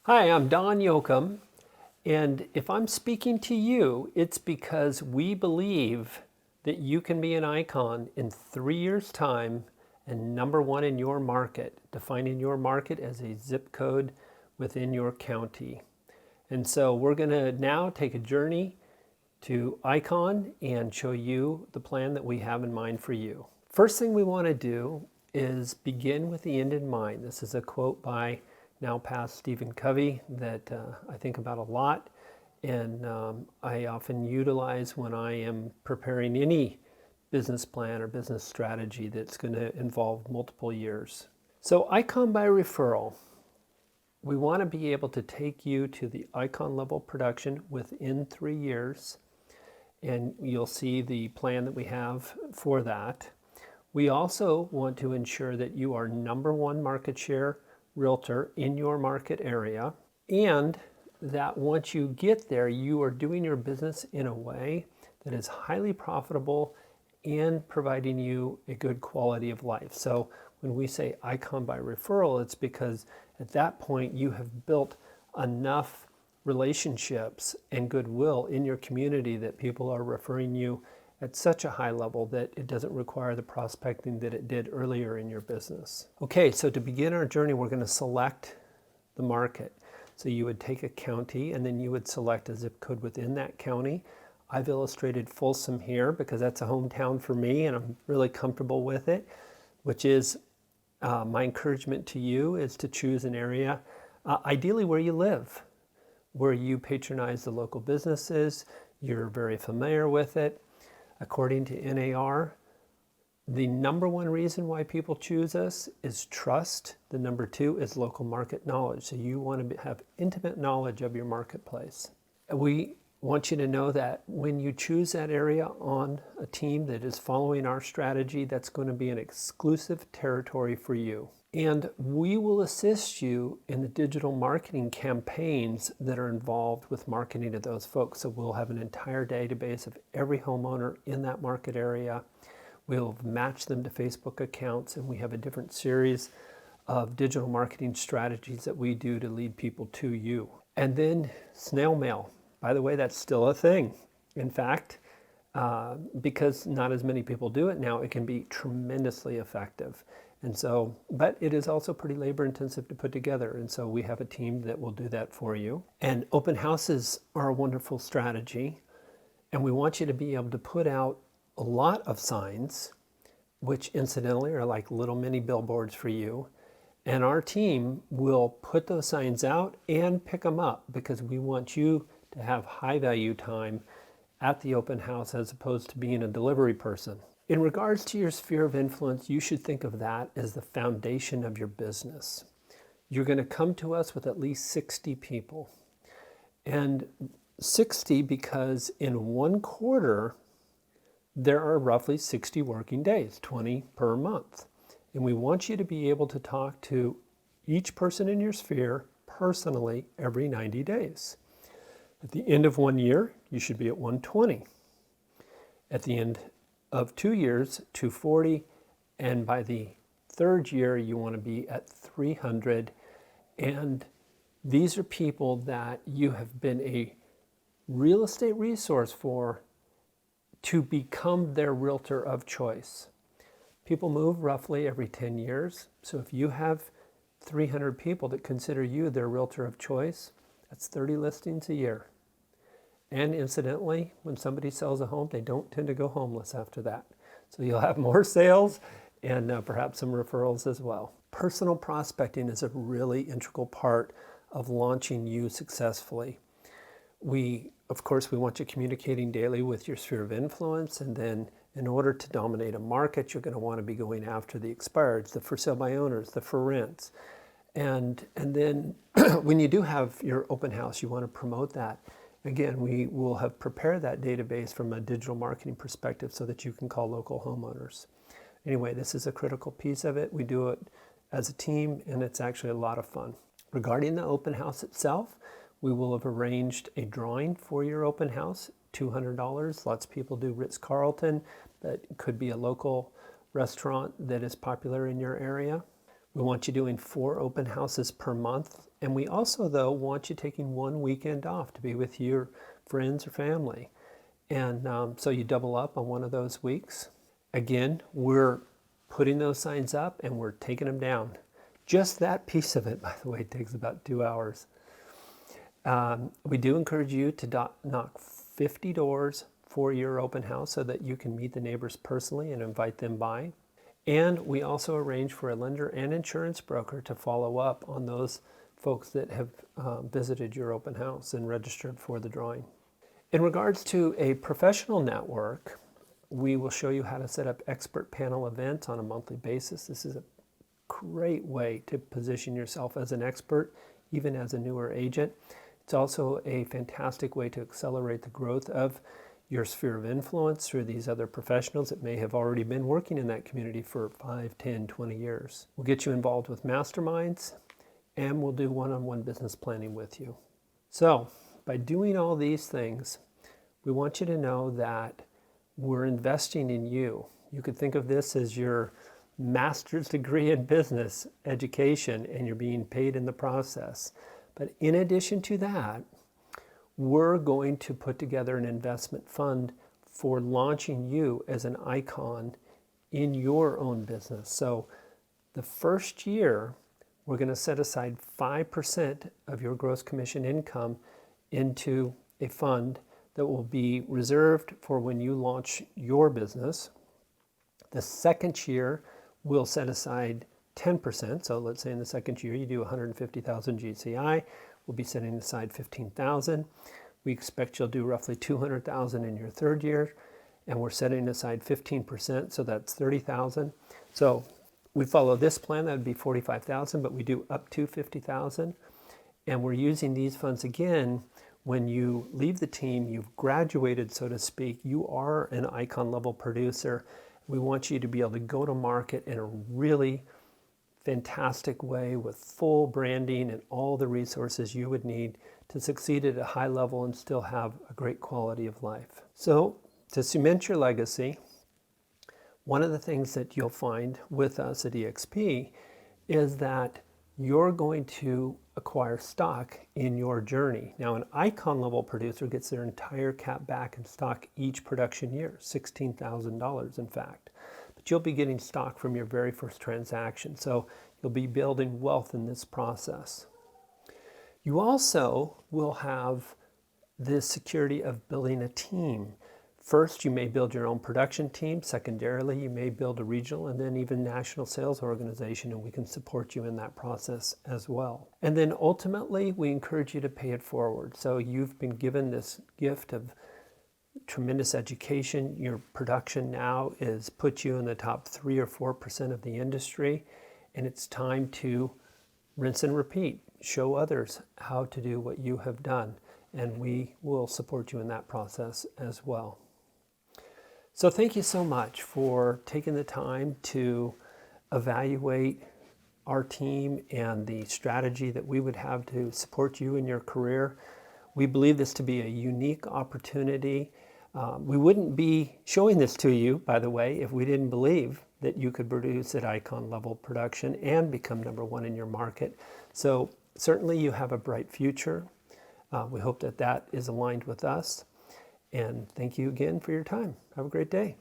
Hi, I'm Don Yoakum, and if I'm speaking to you, it's because we believe that you can be an icon in 3 years' time and number one in your market, defining your market as a zip code within your county. And so we're going to now take a journey to Icon and show you the plan that we have in mind for you. First thing we want to do is begin with the end in mind. This is a quote by now past Stephen Covey that I think about a lot, and I often utilize when I am preparing any business plan or business strategy that's going to involve multiple years. So Icon by referral. We want to be able to take you to the icon level production within 3 years, and you'll see the plan that we have for that. We also want to ensure that you are number one market share realtor in your market area, and that once you get there, you are doing your business in a way that is highly profitable and providing you a good quality of life. So when we say Icon by referral, it's because at that point you have built enough relationships and goodwill in your community that people are referring you at such a high level that it doesn't require the prospecting that it did earlier in your business. Okay, so to begin our journey, we're going to select the market. So you would take a county and then you would select a zip code within that county. I've illustrated Folsom here because that's a hometown for me and I'm really comfortable with it, which is my encouragement to you is to choose an area, ideally where you live, where you patronize the local businesses, you're very familiar with it. According to NAR, the number one reason why people choose us is trust. The number two is local market knowledge. So you want to have intimate knowledge of your marketplace. We want you to know that when you choose that area on a team that is following our strategy, that's going to be an exclusive territory for you. And we will assist you in the digital marketing campaigns that are involved with marketing to those folks. So we'll have an entire database of every homeowner in that market area. We'll match them to Facebook accounts, and we have a different series of digital marketing strategies that we do to lead people to you. And then snail mail. By the way, that's still a thing. In fact, because not as many people do it now, it can be tremendously effective. And so, but it is also pretty labor intensive to put together. And so we have a team that will do that for you. And open houses are a wonderful strategy. And we want you to be able to put out a lot of signs, which incidentally are like little mini billboards for you. And our team will put those signs out and pick them up because we want you to have high value time at the open house as opposed to being a delivery person. In regards to your sphere of influence, you should think of that as the foundation of your business. You're going to come to us with at least 60 people. And 60 because in one quarter, there are roughly 60 working days, 20 per month. And we want you to be able to talk to each person in your sphere personally every 90 days. At the end of 1 year, you should be at 120. At the end of 2 years, 240. And by the third year, you want to be at 300. And these are people that you have been a real estate resource for to become their realtor of choice. People move roughly every 10 years. So if you have 300 people that consider you their realtor of choice, that's 30 listings a year. And incidentally, when somebody sells a home, they don't tend to go homeless after that. So you'll have more sales and perhaps some referrals as well. Personal prospecting is a really integral part of launching you successfully. Of course, we want you communicating daily with your sphere of influence, and then in order to dominate a market, you're going to want to be going after the expireds, the for sale by owners, the for rents. And then when you do have your open house, you want to promote that. Again, we will have prepared that database from a digital marketing perspective so that you can call local homeowners. Anyway, this is a critical piece of it. We do it as a team, and it's actually a lot of fun. Regarding the open house itself, we will have arranged a drawing for your open house, $200. Lots of people do Ritz-Carlton, but it could be a local restaurant that is popular in your area. We want you doing 4 open houses per month. And we also, though, want you taking 1 weekend off to be with your friends or family. And so you double up on one of those weeks. Again, we're putting those signs up and we're taking them down. Just that piece of it, by the way, takes about 2 hours. We do encourage you to knock 50 doors for your open house so that you can meet the neighbors personally and invite them by. And we also arrange for a lender and insurance broker to follow up on those folks that have visited your open house and registered for the drawing. In regards to a professional network, we will show you how to set up expert panel events on a monthly basis. This is a great way to position yourself as an expert, even as a newer agent. It's also a fantastic way to accelerate the growth of your sphere of influence through these other professionals that may have already been working in that community for 5, 10, 20 years. We'll get you involved with masterminds, and we'll do one-on-one business planning with you. So, by doing all these things, we want you to know that we're investing in you. You could think of this as your master's degree in business education, and you're being paid in the process. But in addition to that, we're going to put together an investment fund for launching you as an icon in your own business. So the first year, we're going to set aside 5% of your gross commission income into a fund that will be reserved for when you launch your business. The second year, we'll set aside 10%. So let's say in the second year you do 150,000 GCI, we'll be setting aside 15,000. We expect you'll do roughly 200,000 in your third year, and we're setting aside 15%, so that's 30,000. So we follow this plan, that would be 45,000, but we do up to 50,000. And we're using these funds again when you leave the team, you've graduated, so to speak, you are an icon level producer. We want you to be able to go to market in a really fantastic way with full branding and all the resources you would need to succeed at a high level and still have a great quality of life. So to cement your legacy, one of the things that you'll find with us at eXp is that you're going to acquire stock in your journey. Now, an icon level producer gets their entire cap back in stock each production year, $16,000 in fact. But you'll be getting stock from your very first transaction. So you'll be building wealth in this process. You also will have the security of building a team. First, you may build your own production team. Secondarily, you may build a regional and then even national sales organization, and we can support you in that process as well. And then ultimately, we encourage you to pay it forward. So you've been given this gift of tremendous education. Your production now is put you in the top 3 or 4% of the industry, and it's time to rinse and repeat. Show others how to do what you have done, and we will support you in that process as well. So thank you so much for taking the time to evaluate our team and the strategy that we would have to support you in your career. We believe this to be a unique opportunity. We wouldn't be showing this to you, by the way, if we didn't believe that you could produce at icon level production and become #1 in your market. So certainly you have a bright future. We hope that that is aligned with us. And thank you again for your time. Have a great day.